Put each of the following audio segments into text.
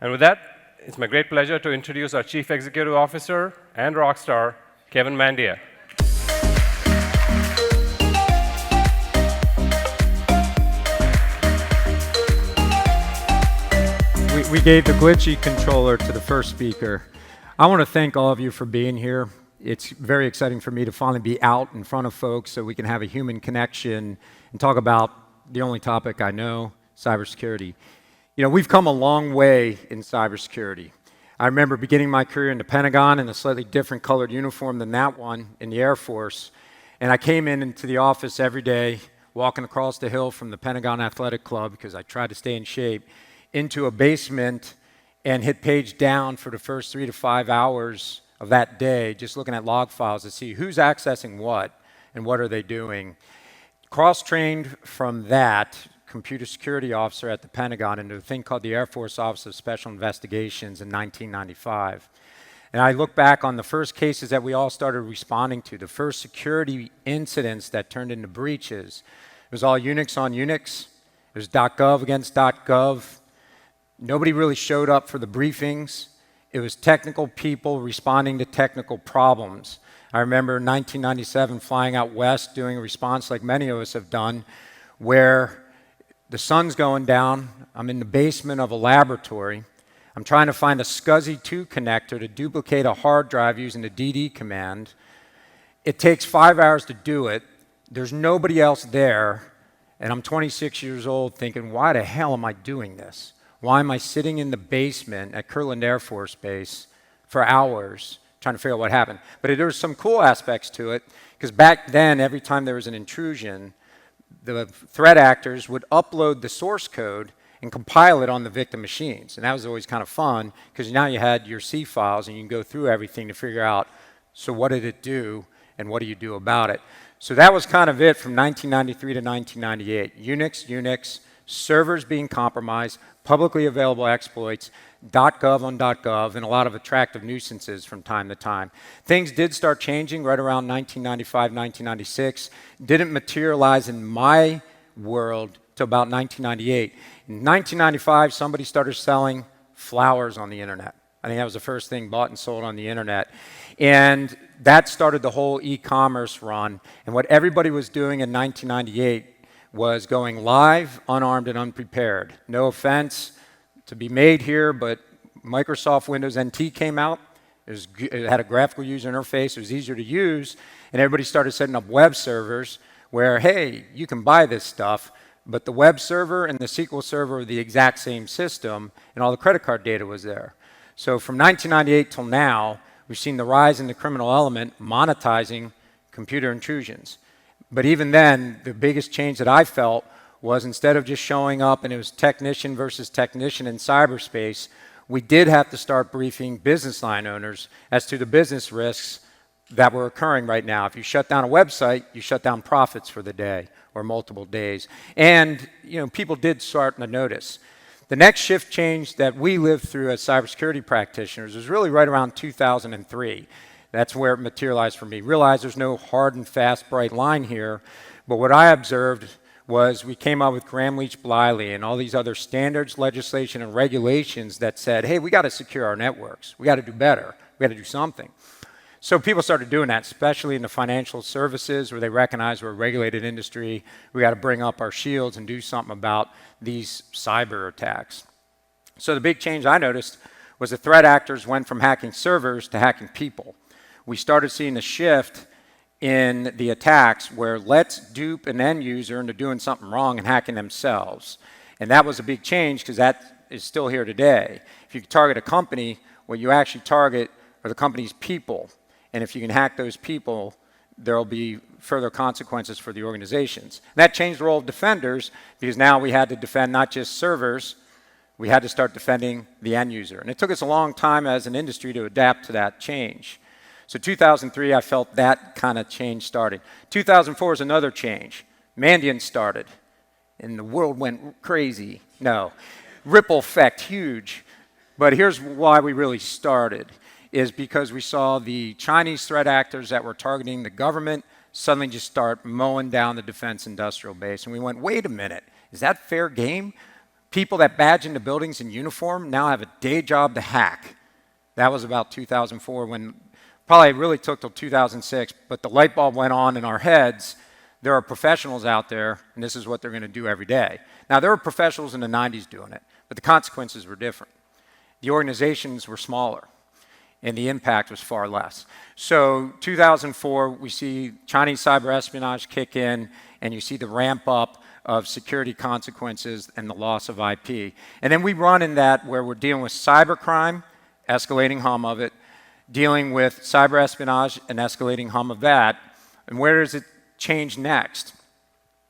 And with that, it's my great pleasure to introduce our Chief Executive Officer and rock star, Kevin Mandia. We gave the glitchy controller to the first speaker. I want to thank all of you for being here. It's very exciting for me to finally be out in front of folks so we can have a human connection and talk about the only topic I know, cybersecurity. You know, we've come a long way in cybersecurity. I remember beginning my career in the Pentagon in a slightly different colored uniform than that one in the Air Force. And I came into the office every day, walking across the hill from the Pentagon Athletic Club because I tried to stay in shape, into a basement and hit page down for the first 3 to 5 hours of that day, just looking at log files to see who's accessing what and what are they doing. Cross-trained from that computer security officer at the Pentagon into a thing called the Air Force Office of Special Investigations in 1995. And I look back on the first cases that we all started responding to, the first security incidents that turned into breaches. It was all Unix on Unix. It was .gov against .gov. Nobody really showed up for the briefings. It was technical people responding to technical problems. I remember in 1997 flying out west doing a response like many of us have done, where the sun's going down, I'm in the basement of a laboratory, I'm trying to find a SCSI-2 connector to duplicate a hard drive using the DD command. It takes 5 hours to do it. There's nobody else there, and I'm 26 years old thinking, why the hell am I doing this? Why am I sitting in the basement at Kirtland Air Force Base for hours trying to figure out what happened? But there were some cool aspects to it, because back then, every time there was an intrusion, the threat actors would upload the source code and compile it on the victim machines. And that was always kind of fun, because now you had your C files and you can go through everything to figure out, so what did it do and what do you do about it? So that was kind of it from 1993 to 1998. Unix, servers being compromised, publicly available exploits, .gov on .gov, and a lot of attractive nuisances from time to time. Things did start changing right around 1995, 1996. Didn't materialize in my world till about 1998. In 1995, somebody started selling flowers on the internet. I think that was the first thing bought and sold on the internet. And that started the whole e-commerce run. And what everybody was doing in 1998 was going live, unarmed and unprepared. No offense to be made here, but Microsoft Windows NT came out. It had a graphical user interface. It was easier to use. And everybody started setting up web servers where, hey, you can buy this stuff, but the web server and the SQL server are the exact same system, and all the credit card data was there. So from 1998 till now, we've seen the rise in the criminal element monetizing computer intrusions. But even then, the biggest change that I felt was instead of just showing up and it was technician versus technician in cyberspace, we did have to start briefing business line owners as to the business risks that were occurring right now. If you shut down a website, you shut down profits for the day or multiple days. And people did start to notice. The next shift change that we lived through as cybersecurity practitioners was really right around 2003. That's where it materialized for me. Realize there's no hard and fast, bright line here, but what I observed was we came out with Gramm-Leach-Bliley and all these other standards, legislation, and regulations that said, hey, we got to secure our networks. We got to do better. We got to do something. So people started doing that, especially in the financial services where they recognize we're a regulated industry. We got to bring up our shields and do something about these cyber attacks. So the big change I noticed was the threat actors went from hacking servers to hacking people. We started seeing a shift in the attacks where let's dupe an end user into doing something wrong and hacking themselves. And that was a big change because that is still here today. If you target a company, what you actually target are the company's people. And if you can hack those people, there will be further consequences for the organizations. And that changed the role of defenders because now we had to defend not just servers, we had to start defending the end user. And it took us a long time as an industry to adapt to that change. So 2003, I felt that kind of change starting. 2004 is another change. Mandiant started, and the world went crazy. No, ripple effect, huge. But here's why we really started, is because we saw the Chinese threat actors that were targeting the government suddenly just start mowing down the defense industrial base. And we went, wait a minute, is that fair game? People that badge into buildings in uniform now have a day job to hack. That was about 2004 when, probably really took till 2006, but the light bulb went on in our heads. There are professionals out there, and this is what they're going to do every day. Now, there were professionals in the 90s doing it, but the consequences were different. The organizations were smaller, and the impact was far less. So 2004, we see Chinese cyber espionage kick in, and you see the ramp up of security consequences and the loss of IP. And then we run in that where we're dealing with cybercrime, escalating hum of it, dealing with cyber espionage and escalating hum of that. And where does it change next?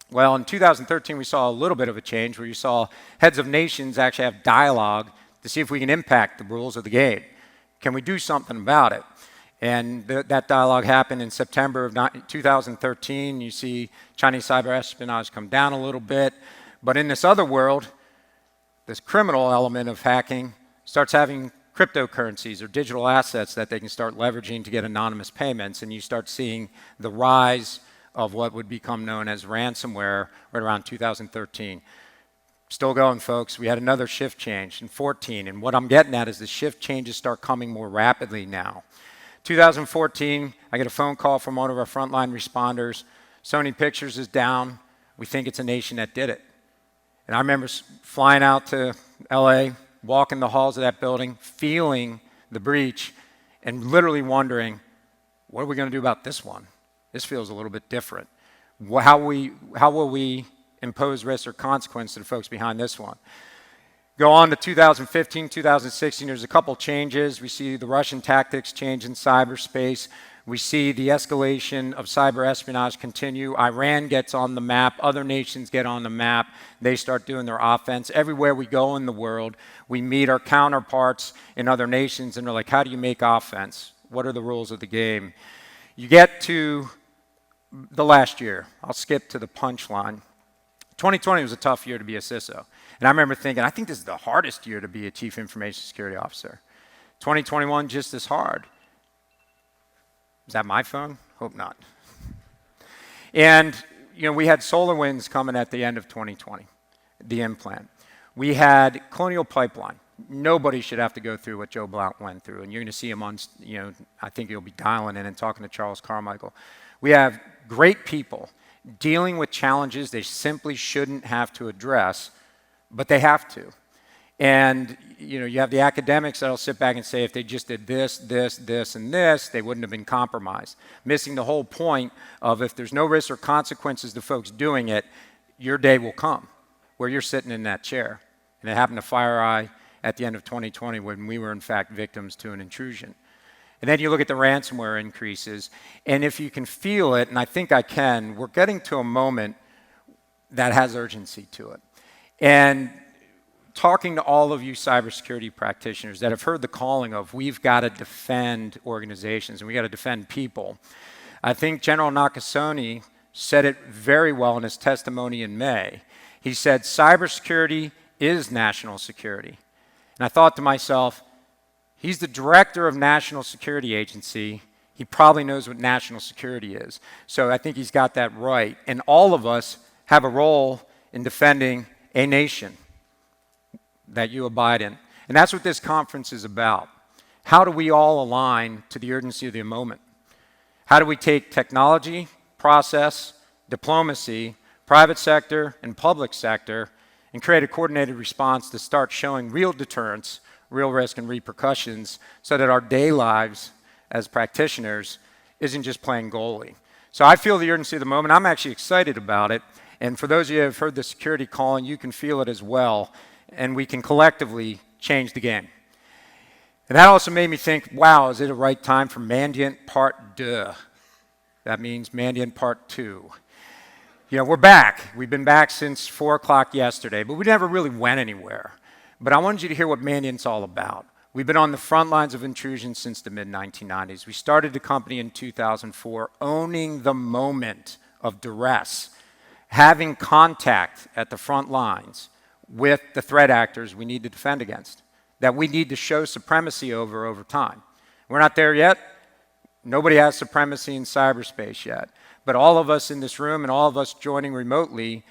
Well, in 2013, we saw a little bit of a change where you saw heads of nations actually have dialogue to see if we can impact the rules of the game. Can we do something about it? And that dialogue happened in September of 2013. You see Chinese cyber espionage come down a little bit. But in this other world, this criminal element of hacking starts having cryptocurrencies or digital assets that they can start leveraging to get anonymous payments. And you start seeing the rise of what would become known as ransomware right around 2013. Still going, folks. We had another shift change in 14. And what I'm getting at is the shift changes start coming more rapidly now. 2014, I get a phone call from one of our frontline responders. Sony Pictures is down. We think it's a nation that did it. And I remember flying out to LA, walking the halls of that building, feeling the breach, and literally wondering, what are we going to do about this one? This feels a little bit different. How will we impose risk or consequence to the folks behind this one? Go on to 2015, 2016, there's a couple changes. We see the Russian tactics change in cyberspace. We see the escalation of cyber espionage continue. Iran gets on the map. Other nations get on the map. They start doing their offense. Everywhere we go in the world, we meet our counterparts in other nations, and they're like, how do you make offense? What are the rules of the game? You get to the last year. I'll skip to the punchline. 2020 was a tough year to be a CISO. And I remember thinking, I think this is the hardest year to be a chief information security officer. 2021, just as hard. Is that my phone? Hope not. And we had SolarWinds coming at the end of 2020, the implant. We had Colonial Pipeline. Nobody should have to go through what Joe Blount went through. And you're going to see him on, I think you'll be dialing in and talking to Charles Carmichael. We have great people dealing with challenges they simply shouldn't have to address, but they have to. And you have the academics that'll sit back and say if they just did this, this, this, and this, they wouldn't have been compromised. Missing the whole point of if there's no risk or consequences to folks doing it, your day will come where you're sitting in that chair. And it happened to FireEye at the end of 2020 when we were in fact victims to an intrusion. And then you look at the ransomware increases, and if you can feel it, and I think I can, we're getting to a moment that has urgency to it. And talking to all of you cybersecurity practitioners that have heard the calling of we've got to defend organizations and we got to defend people, I think General Nakasone said it very well in his testimony in May. He said, cybersecurity is national security. And I thought to myself, he's the director of National Security Agency. He probably knows what national security is. So I think he's got that right. And all of us have a role in defending a nation that you abide in. And that's what this conference is about. How do we all align to the urgency of the moment? How do we take technology, process, diplomacy, private sector, and public sector, and create a coordinated response to start showing real deterrence, real risk and repercussions so that our day lives as practitioners isn't just playing goalie. So I feel the urgency of the moment. I'm actually excited about it. And for those of you who have heard the security calling, you can feel it as well. And we can collectively change the game. And that also made me think, wow, is it a right time for Mandiant Part 2? That means Mandiant Part 2. We're back. We've been back since 4 o'clock yesterday, but we never really went anywhere. But I wanted you to hear what Mandiant's all about. We've been on the front lines of intrusion since the mid-1990s. We started the company in 2004, owning the moment of duress, having contact at the front lines with the threat actors we need to defend against, that we need to show supremacy over time. We're not there yet. Nobody has supremacy in cyberspace yet. But all of us in this room and all of us joining remotely,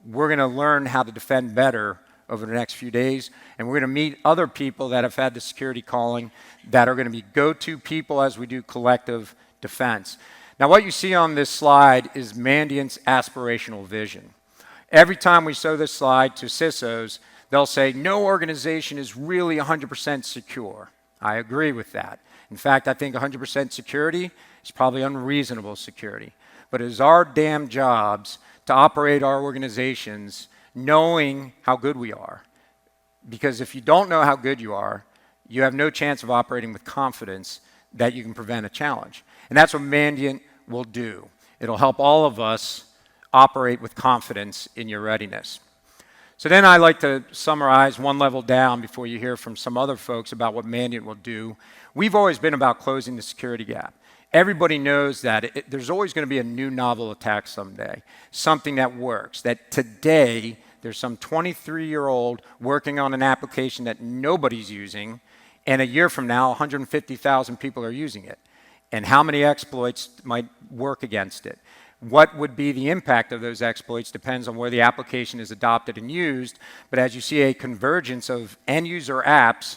we're going to learn how to defend better over the next few days, and we're going to meet other people that have had the security calling that are going to be go-to people as we do collective defense. Now, what you see on this slide is Mandiant's aspirational vision. Every time we show this slide to CISOs, they'll say, no organization is really 100% secure. I agree with that. In fact, I think 100% security is probably unreasonable security. But it is our damn jobs to operate our organizations knowing how good we are. Because if you don't know how good you are, you have no chance of operating with confidence that you can prevent a challenge. And that's what Mandiant will do. It'll help all of us operate with confidence in your readiness. So then I like to summarize one level down before you hear from some other folks about what Mandiant will do. We've always been about closing the security gap. Everybody knows that there's always going to be a new novel attack someday, something that works, that today there's some 23-year-old working on an application that nobody's using, and a year from now, 150,000 people are using it. And how many exploits might work against it? What would be the impact of those exploits depends on where the application is adopted and used, but as you see a convergence of end-user apps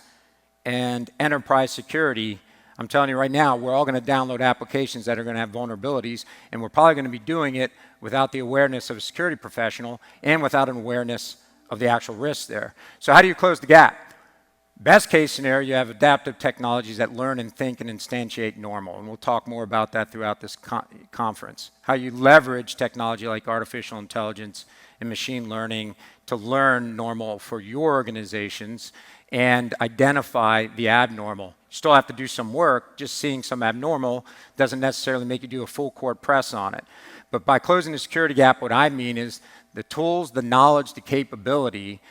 and enterprise security, I'm telling you right now, we're all going to download applications that are going to have vulnerabilities, and we're probably going to be doing it without the awareness of a security professional and without an awareness of the actual risks there. So how do you close the gap? Best case scenario, you have adaptive technologies that learn and think and instantiate normal, and we'll talk more about that throughout this conference. How you leverage technology like artificial intelligence and machine learning to learn normal for your organizations and identify the abnormal. You still have to do some work. Just seeing some abnormal doesn't necessarily make you do a full court press on it. But by closing the security gap, what I mean is the tools, the knowledge, the capability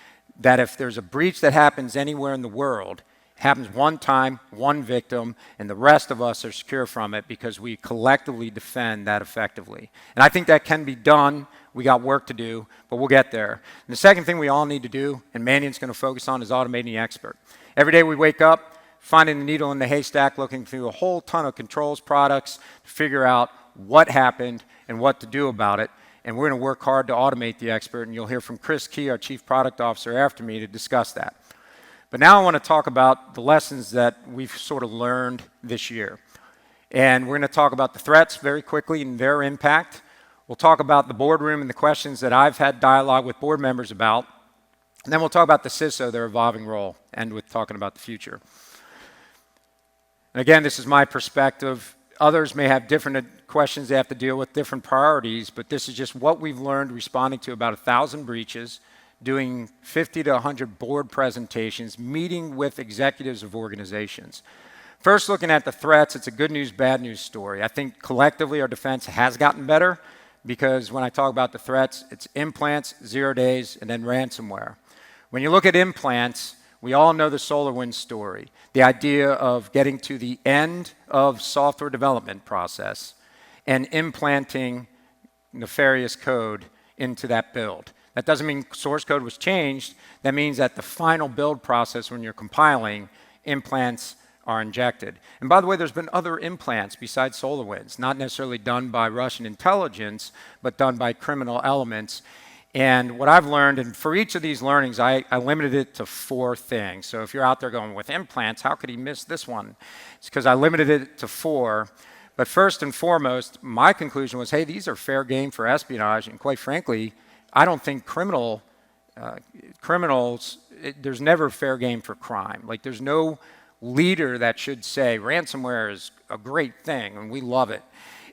that if there's a breach that happens anywhere in the world, it happens one time, one victim, and the rest of us are secure from it because we collectively defend that effectively. And I think that can be done. We got work to do, but we'll get there. And the second thing we all need to do, and Mandiant's going to focus on, is automating the expert. Every day we wake up, finding the needle in the haystack, looking through a whole ton of controls products to figure out what happened and what to do about it. And we're going to work hard to automate the expert, and you'll hear from Chris Key, our Chief Product Officer, after me to discuss that. But now I want to talk about the lessons that we've sort of learned this year. And we're going to talk about the threats very quickly and their impact. We'll talk about the boardroom and the questions that I've had dialogue with board members about. And then we'll talk about the CISO, their evolving role, and with talking about the future. And again, this is my perspective. Others may have different questions they have to deal with, different priorities, but this is just what we've learned responding to about 1,000 breaches, doing 50 to 100 board presentations, meeting with executives of organizations. First, looking at the threats, it's a good news, bad news story. I think collectively our defense has gotten better because when I talk about the threats, it's implants, 0 days, and then ransomware. When you look at implants, we all know the SolarWinds story, the idea of getting to the end of software development process and implanting nefarious code into that build. That doesn't mean source code was changed. That means that the final build process, when you're compiling, implants are injected. And by the way, there's been other implants besides SolarWinds, not necessarily done by Russian intelligence, but done by criminal elements. And what I've learned, and for each of these learnings, I limited it to 4 things. So if you're out there going, with implants, how could he miss this one? It's because I limited it to 4. But first and foremost, my conclusion was, hey, these are fair game for espionage. And quite frankly, I don't think criminals, there's never fair game for crime. Like there's no leader that should say ransomware is a great thing and we love it.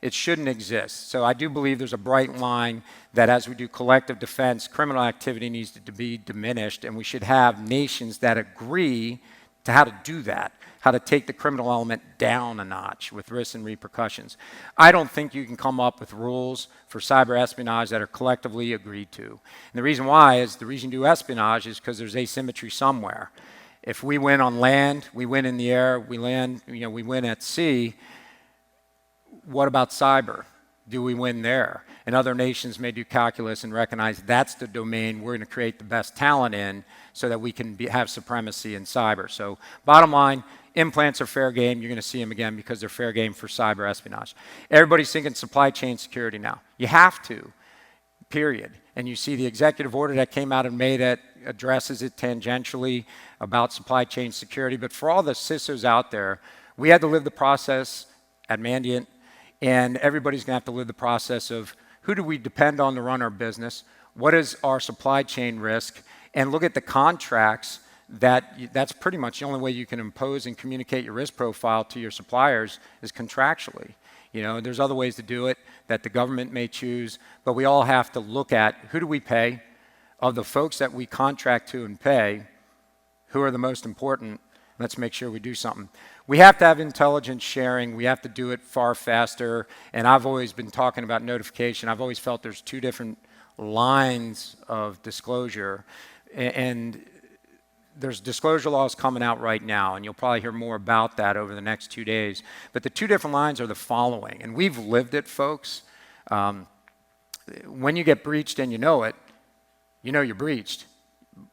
It shouldn't exist. So I do believe there's a bright line that as we do collective defense, criminal activity needs to be diminished, and we should have nations that agree to how to do that, how to take the criminal element down a notch with risks and repercussions. I don't think you can come up with rules for cyber espionage that are collectively agreed to. And the reason why is the reason you do espionage is because there's asymmetry somewhere. If we win on land, we win in the air, we win at sea. What about cyber? Do we win there? And other nations may do calculus and recognize that's the domain we're going to create the best talent in so that we can have supremacy in cyber. So bottom line, implants are fair game. You're going to see them again because they're fair game for cyber espionage. Everybody's thinking supply chain security now. You have to, period. and you see the executive order that came out in May that addresses it tangentially about supply chain security. But for all the CISOs out there, we had to live the process at Mandiant, and everybody's going to have to live the process of who do we depend on to run our business, what is our supply chain risk, and look at the contracts that's pretty much the only way you can impose and communicate your risk profile to your suppliers is contractually. You know, there's other ways to do it that the government may choose, but we all have to look at who do we pay, of the folks that we contract to and pay, who are the most important. Let's make sure we do something. We have to have intelligence sharing. We have to do it far faster. And I've always been talking about notification. I've always felt there's two different lines of disclosure. And there's disclosure laws coming out right now, and you'll probably hear more about that over the next 2 days. But the two different lines are the following, and we've lived it, folks. When you get breached and you know it, you know you're breached,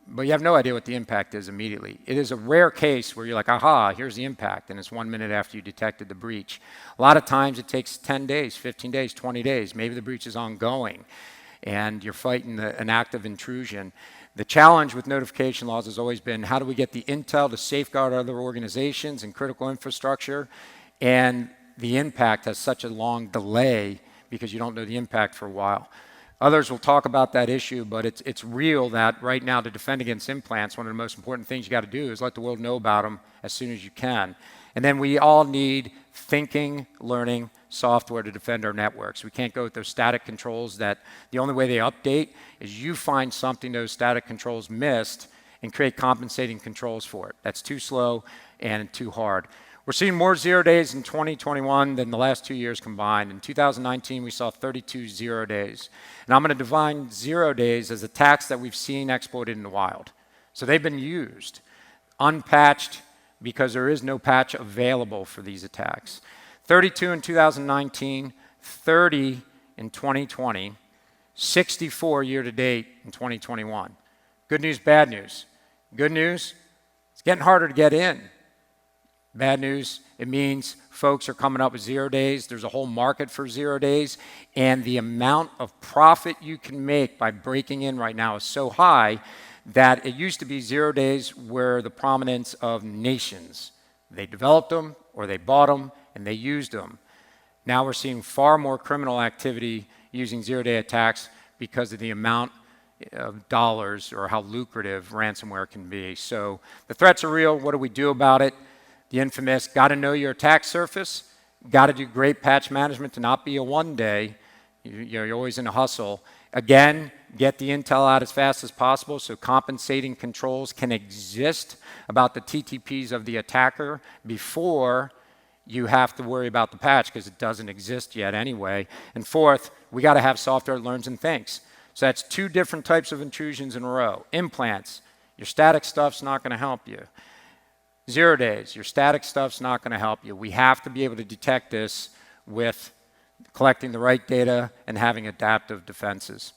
but you have no idea what the impact is immediately. It is a rare case where you're like, aha, here's the impact, and it's 1 minute after you detected the breach. A lot of times it takes 10 days, 15 days, 20 days. Maybe the breach is ongoing, and you're fighting an active intrusion. The challenge with notification laws has always been, how do we get the intel to safeguard other organizations and critical infrastructure? And the impact has such a long delay because you don't know the impact for a while. Others will talk about that issue, but it's real that right now to defend against implants, one of the most important things you got to do is let the world know about them as soon as you can. And then we all need thinking, learning software to defend our networks. We can't go with those static controls that the only way they update is you find something those static controls missed and create compensating controls for it. That's too slow and too hard. We're seeing more 0 days in 2021 than the last 2 years combined. In 2019, we saw 32 0 days. And I'm going to define 0 days as attacks that we've seen exploited in the wild. So they've been used, unpatched, because there is no patch available for these attacks. 32 in 2019, 30 in 2020, 64 year to date in 2021. Good news, bad news. Good news, it's getting harder to get in. Bad news, it means folks are coming up with 0 days. There's a whole market for 0 days, and the amount of profit you can make by breaking in right now is so high that it used to be 0 days where the prominence of nations. They developed them or they bought them and they used them. Now we're seeing far more criminal activity using 0 day attacks because of the amount of dollars or how lucrative ransomware can be. So the threats are real. What do we do about it? The infamous, got to know your attack surface, got to do great patch management to not be a 1 day. You're always in a hustle. Again, get the intel out as fast as possible so compensating controls can exist about the TTPs of the attacker before you have to worry about the patch because it doesn't exist yet anyway. And fourth, we got to have software that learns and thinks. So that's two different types of intrusions in a row. Implants, your static stuff's not going to help you. 0 days, your static stuff's not going to help you. We have to be able to detect this with collecting the right data and having adaptive defenses.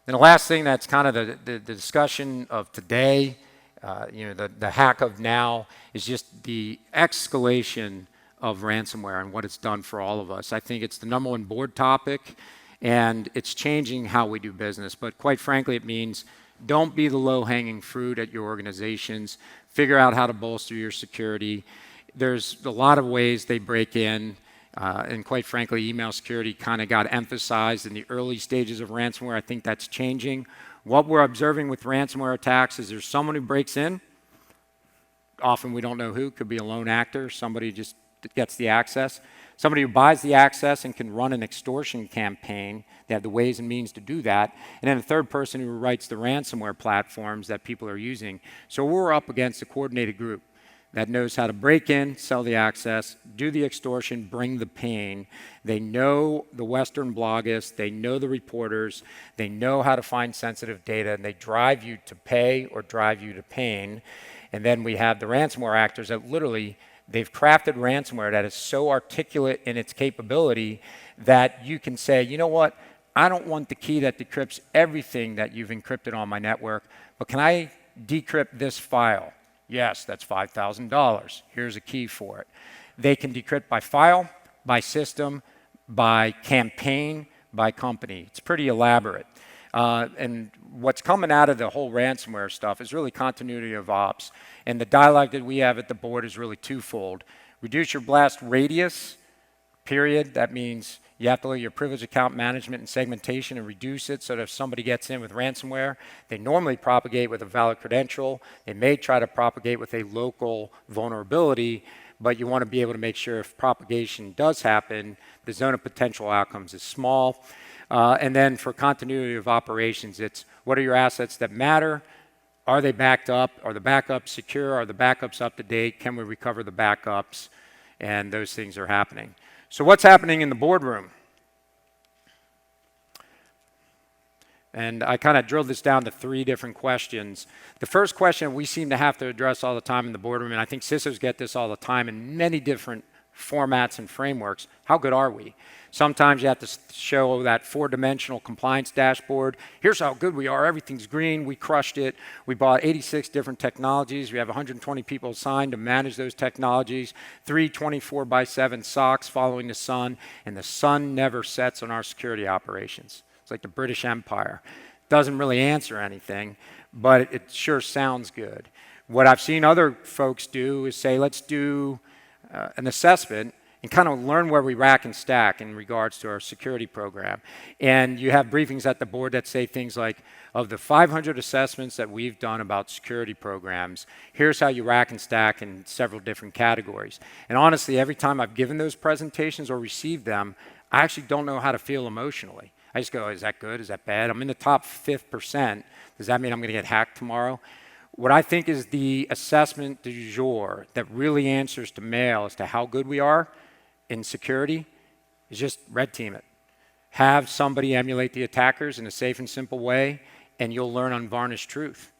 Then the last thing that's kind of the discussion of today, the hack of now, is just the escalation of ransomware and what it's done for all of us. I think it's the number one board topic, and it's changing how we do business. But quite frankly, it means don't be the low-hanging fruit at your organizations. Figure out how to bolster your security. There's a lot of ways they break in. And quite frankly, email security kind of got emphasized in the early stages of ransomware. I think that's changing. What we're observing with ransomware attacks is there's someone who breaks in. Often we don't know who. Could be a lone actor. Somebody just gets the access. Somebody who buys the access and can run an extortion campaign. They have the ways and means to do that. And then a third person who writes the ransomware platforms that people are using. So we're up against a coordinated group that knows how to break in, sell the access, do the extortion, bring the pain. They know the Western blogists, they know the reporters, they know how to find sensitive data, and they drive you to pay or drive you to pain. And then we have the ransomware actors that literally, they've crafted ransomware that is so articulate in its capability that you can say, you know what, I don't want the key that decrypts everything that you've encrypted on my network, but can I decrypt this file? Yes, that's $5,000. Here's a key for it. They can decrypt by file, by system, by campaign, by company. It's pretty elaborate. And what's coming out of the whole ransomware stuff is really continuity of ops. And the dialogue that we have at the board is really twofold. Reduce your blast radius, period. That means you have to look at your privileged account management and segmentation and reduce it so that if somebody gets in with ransomware, they normally propagate with a valid credential. They may try to propagate with a local vulnerability, but you want to be able to make sure if propagation does happen, the zone of potential outcomes is small. And then for continuity of operations, it's what are your assets that matter? Are they backed up? Are the backups secure? Are the backups up to date? Can we recover the backups? And those things are happening. So what's happening in the boardroom? And I kind of drilled this down to 3 different questions. The first question we seem to have to address all the time in the boardroom, and I think CISOs get this all the time in many different formats and frameworks, how good are we? Sometimes you have to show that 4-dimensional compliance dashboard. Here's how good we are. Everything's green. We crushed it. We bought 86 different technologies. We have 120 people assigned to manage those technologies, 3 24/7 SOCs following the sun, and the sun never sets on our security operations. It's like the British Empire. Doesn't really answer anything, but it sure sounds good. What I've seen other folks do is say, let's do an assessment and kind of learn where we rack and stack in regards to our security program. And you have briefings at the board that say things like, of the 500 assessments that we've done about security programs, here's how you rack and stack in several different categories. And honestly, every time I've given those presentations or received them, I actually don't know how to feel emotionally. I just go, is that good? Is that bad? I'm in the top 5%. Does that mean I'm going to get hacked tomorrow? What I think is the assessment du jour that really answers to mail as to how good we are in security is just red team it. Have somebody emulate the attackers in a safe and simple way, and you'll learn unvarnished truth.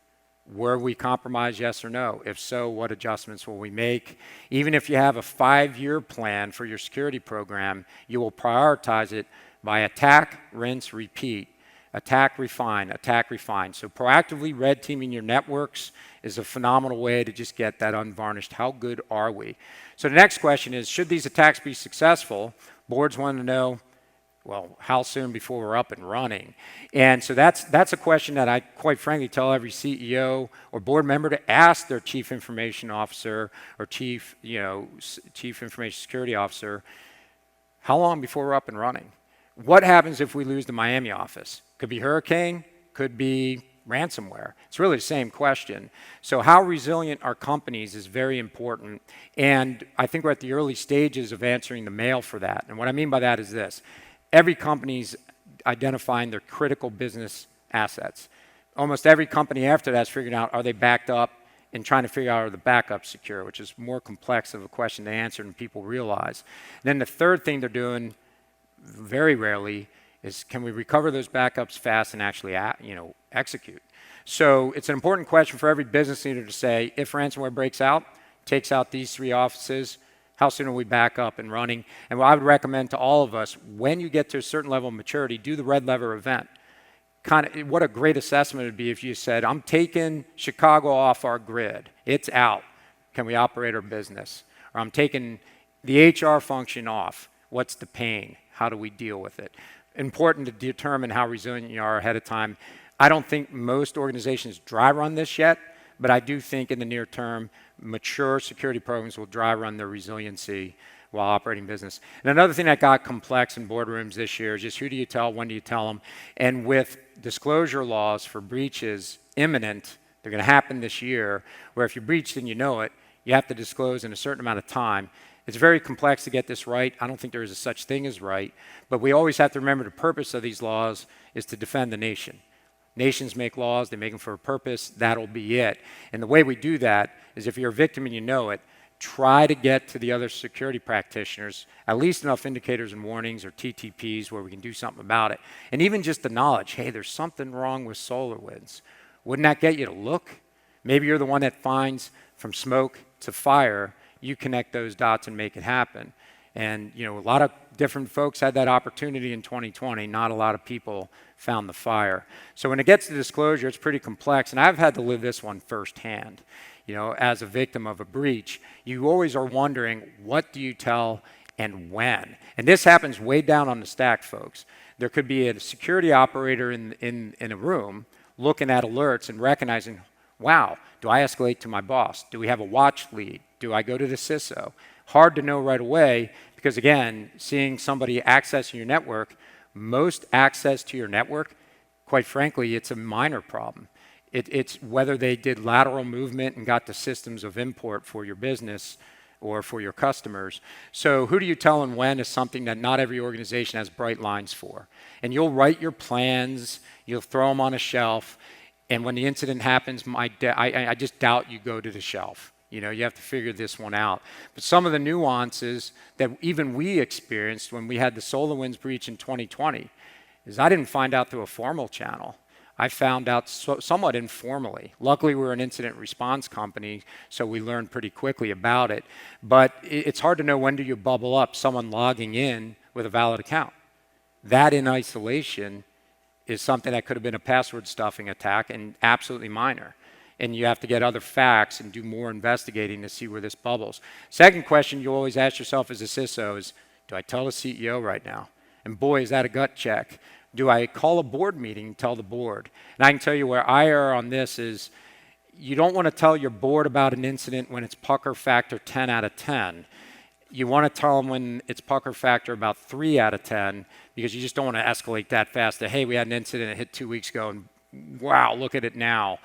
Were we compromised, yes or no? If so, what adjustments will we make? Even if you have a 5-year plan for your security program, you will prioritize it by attack, rinse, repeat. Attack, refine, attack, refine. So proactively red teaming your networks is a phenomenal way to just get that unvarnished. How good are we? So the next question is, should these attacks be successful? Boards want to know, well, how soon before we're up and running? And so that's a question that I quite frankly tell every CEO or board member to ask their chief information officer or chief information security officer, how long before we're up and running? What happens if we lose the Miami office? Could be hurricane, could be ransomware. It's really the same question. So how resilient are companies is very important. And I think we're at the early stages of answering the mail for that. And what I mean by that is this. Every company's identifying their critical business assets. Almost every company after that is figuring out, are they backed up, and trying to figure out are the backups secure, which is more complex of a question to answer than people realize. Then the third thing they're doing very rarely is, can we recover those backups fast and actually execute? So it's an important question for every business leader to say, if ransomware breaks out, takes out these 3 offices, how soon are we back up and running? And what I would recommend to all of us, when you get to a certain level of maturity, do the red lever event. What a great assessment it would be if you said, I'm taking Chicago off our grid. It's out. Can we operate our business? Or I'm taking the HR function off. What's the pain? How do we deal with it? Important to determine how resilient you are ahead of time. I don't think most organizations dry run this yet, but I do think in the near term, mature security programs will dry run their resiliency while operating business. And another thing that got complex in boardrooms this year is just who do you tell, when do you tell them? And with disclosure laws for breaches imminent, they're going to happen this year, where if you breached and you know it, you have to disclose in a certain amount of time. It's very complex to get this right. I don't think there is a such thing as right, but we always have to remember the purpose of these laws is to defend the nation. Nations make laws, they make them for a purpose, that'll be it. And the way we do that is if you're a victim and you know it, try to get to the other security practitioners at least enough indicators and warnings or TTPs where we can do something about it. And even just the knowledge, hey, there's something wrong with SolarWinds. Wouldn't that get you to look? Maybe you're the one that finds from smoke to fire, you connect those dots and make it happen. And a lot of different folks had that opportunity in 2020. Not a lot of people found the fire. So when it gets to disclosure, it's pretty complex. And I've had to live this one firsthand. As a victim of a breach, you always are wondering, what do you tell and when. And this happens way down on the stack, folks. There could be a security operator in a room looking at alerts and recognizing, wow, do I escalate to my boss? Do we have a watch lead? Do I go to the CISO? Hard to know right away because, again, seeing somebody accessing your network, most access to your network, quite frankly, it's a minor problem. It's whether they did lateral movement and got the systems of import for your business or for your customers. So who do you tell and when is something that not every organization has bright lines for. And you'll write your plans, you'll throw them on a shelf, and when the incident happens, I just doubt you go to the shelf. You know, you have to figure this one out. But some of the nuances that even we experienced when we had the SolarWinds breach in 2020 is I didn't find out through a formal channel. I found out somewhat informally. Luckily, we're an incident response company, so we learned pretty quickly about it. But it's hard to know when do you bubble up someone logging in with a valid account. That in isolation is something that could have been a password stuffing attack and absolutely minor. And you have to get other facts and do more investigating to see where this bubbles. Second question you always ask yourself as a CISO is, do I tell the CEO right now? And boy, is that a gut check. Do I call a board meeting and tell the board? And I can tell you where I err on this is you don't want to tell your board about an incident when it's pucker factor 10 out of 10. You want to tell them when it's pucker factor about 3 out of 10 because you just don't want to escalate that fast that, hey, we had an incident that hit 2 weeks ago and wow, look at it now.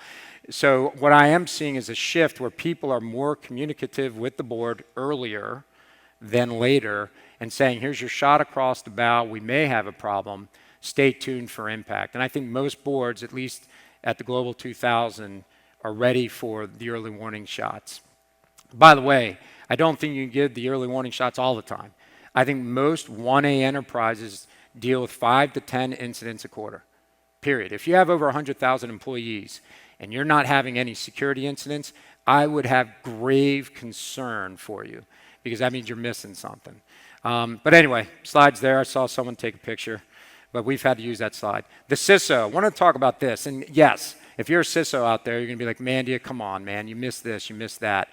So what I am seeing is a shift where people are more communicative with the board earlier than later and saying, here's your shot across the bow, we may have a problem. Stay tuned for impact. And I think most boards, at least at the Global 2000, are ready for the early warning shots. By the way, I don't think you can give the early warning shots all the time. I think most 1A enterprises deal with 5 to 10 incidents a quarter, period. If you have over 100,000 employees and you're not having any security incidents, I would have grave concern for you because that means you're missing something. But anyway, slides there. I saw someone take a picture. But we've had to use that slide. The CISO, I want to talk about this. And yes, if you're a CISO out there, you're going to be like, Mandia, come on, man, you missed this, you missed that.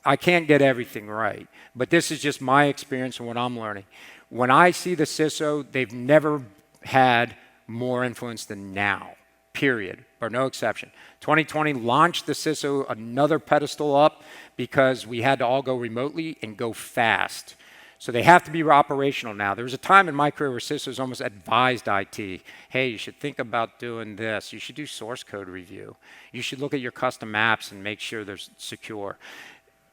I can't get everything right. But this is just my experience and what I'm learning. When I see the CISO, they've never had more influence than now, period, or no exception. 2020 launched the CISO another pedestal up because we had to all go remotely and go fast. So they have to be operational now. There was a time in my career where CISOs almost advised IT, hey, you should think about doing this. You should do source code review. You should look at your custom apps and make sure they're secure.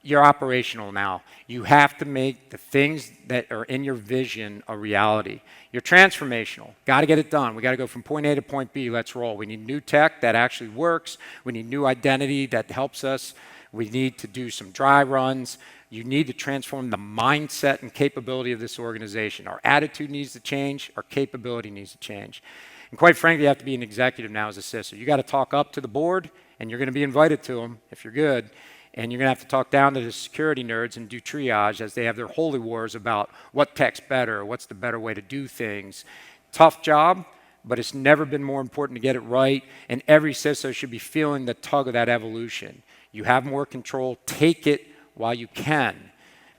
You're operational now. You have to make the things that are in your vision a reality. You're transformational. Got to get it done. We got to go from point A to point B. Let's roll. We need new tech that actually works. We need new identity that helps us. We need to do some dry runs. You need to transform the mindset and capability of this organization. Our attitude needs to change. Our capability needs to change. And quite frankly, you have to be an executive now as a CISO. You got to talk up to the board, and you're going to be invited to them if you're good. And you're going to have to talk down to the security nerds and do triage as they have their holy wars about what tech's better, what's the better way to do things. Tough job, but it's never been more important to get it right. And every CISO should be feeling the tug of that evolution. You have more control. Take it while you can,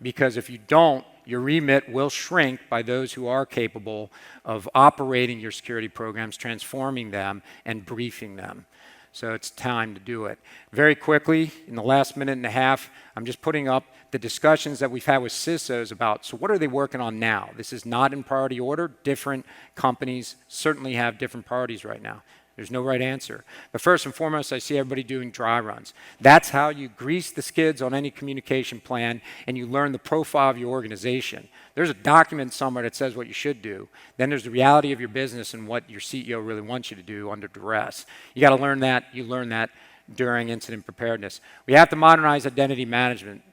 because if you don't, your remit will shrink by those who are capable of operating your security programs, transforming them, and briefing them. So it's time to do it. Very quickly, in the last minute and a half, I'm just putting up the discussions that we've had with CISOs about, so what are they working on now? This is not in priority order. Different companies certainly have different priorities right now. There's no right answer. But first and foremost, I see everybody doing dry runs. That's how you grease the skids on any communication plan and you learn the profile of your organization. There's a document somewhere that says what you should do. Then there's the reality of your business and what your CEO really wants you to do under duress. You got to learn that. You learn that during incident preparedness. We have to modernize identity management.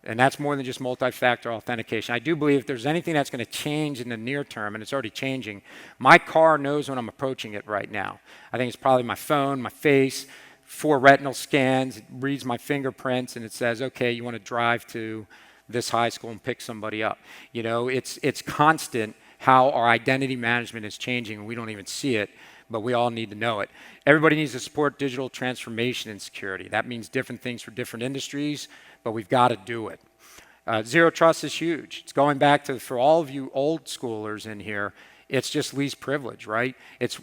And that's more than just multi-factor authentication. I do believe if there's anything that's going to change in the near term, and it's already changing, my car knows when I'm approaching it right now. I think it's probably my phone, my face, 4 retinal scans, it reads my fingerprints, and it says, okay, you want to drive to this high school and pick somebody up. You know, it's constant how our identity management is changing, and we don't even see it, but we all need to know it. Everybody needs to support digital transformation in security. That means different things for different industries, but we've got to do it. Zero trust is huge. It's going back to, for all of you old schoolers in here, it's just least privilege, right? It's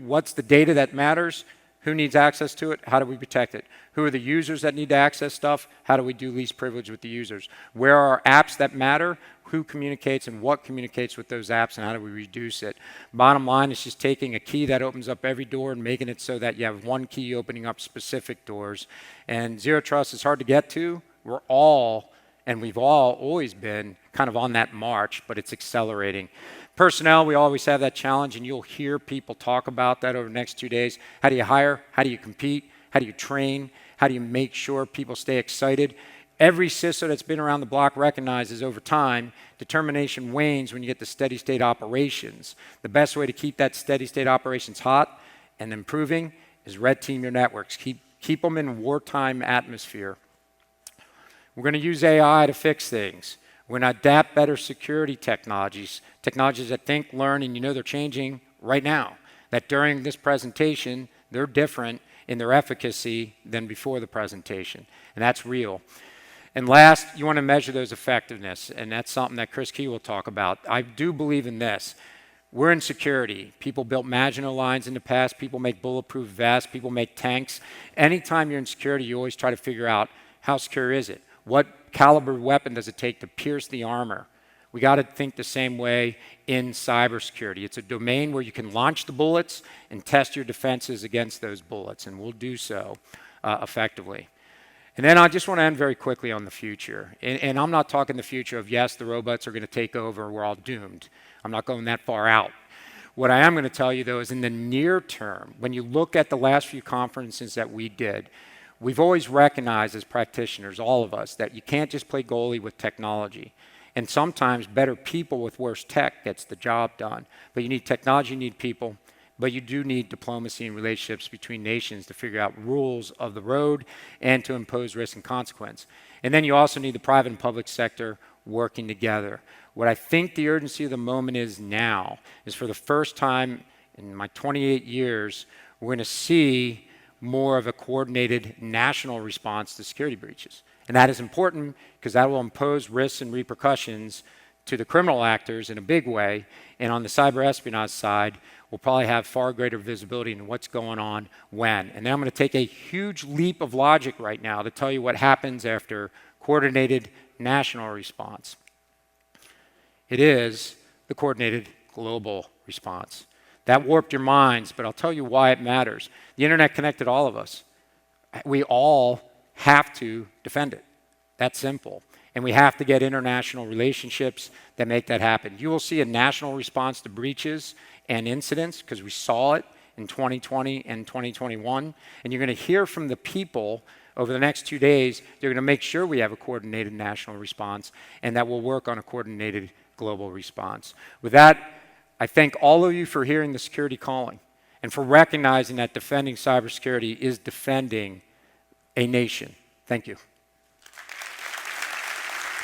what's the data that matters? Who needs access to it? How do we protect it? Who are the users that need to access stuff? How do we do least privilege with the users? Where are apps that matter? Who communicates and what communicates with those apps, and how do we reduce it? Bottom line is just taking a key that opens up every door and making it so that you have one key opening up specific doors. And zero trust is hard to get to. We've all always been kind of on that march, but it's accelerating. Personnel, we always have that challenge, and you'll hear people talk about that over the next 2 days. How do you hire? How do you compete? How do you train? How do you make sure people stay excited? Every CISO that's been around the block recognizes over time, determination wanes when you get to steady state operations. The best way to keep that steady state operations hot and improving is red team your networks. Keep them in wartime atmosphere. We're going to use AI to fix things. We're going to adapt better security technologies that think, learn, and you know they're changing right now. That during this presentation, they're different in their efficacy than before the presentation. And that's real. And last, you want to measure those effectiveness, and that's something that Chris Key will talk about. I do believe in this. We're in security. People built Maginot Lines in the past. People make bulletproof vests. People make tanks. Anytime you're in security, you always try to figure out how secure is it? What caliber weapon does it take to pierce the armor? We got to think the same way in cybersecurity. It's a domain where you can launch the bullets and test your defenses against those bullets, and we'll do so effectively. And then I just want to end very quickly on the future. And I'm not talking the future of, yes, the robots are going to take over, we're all doomed. I'm not going that far out. What I am going to tell you, though, is in the near term, when you look at the last few conferences that we did, we've always recognized as practitioners, all of us, that you can't just play goalie with technology. And sometimes better people with worse tech gets the job done. But you need technology, you need people, but you do need diplomacy and relationships between nations to figure out rules of the road and to impose risk and consequence. And then you also need the private and public sector working together. What I think the urgency of the moment is now is, for the first time in my 28 years, we're going to see more of a coordinated national response to security breaches. And that is important because that will impose risks and repercussions to the criminal actors in a big way. And on the cyber espionage side, we'll probably have far greater visibility into what's going on when. And then I'm going to take a huge leap of logic right now to tell you what happens after coordinated national response. It is the coordinated global response. That warped your minds, but I'll tell you why it matters. The internet connected all of us. We all have to defend it. That's simple. And we have to get international relationships that make that happen. You will see a national response to breaches and incidents, because we saw it in 2020 and 2021. And you're going to hear from the people over the next 2 days. They're going to make sure we have a coordinated national response, and that we'll work on a coordinated global response. With that, I thank all of you for hearing the security calling and for recognizing that defending cybersecurity is defending a nation. Thank you.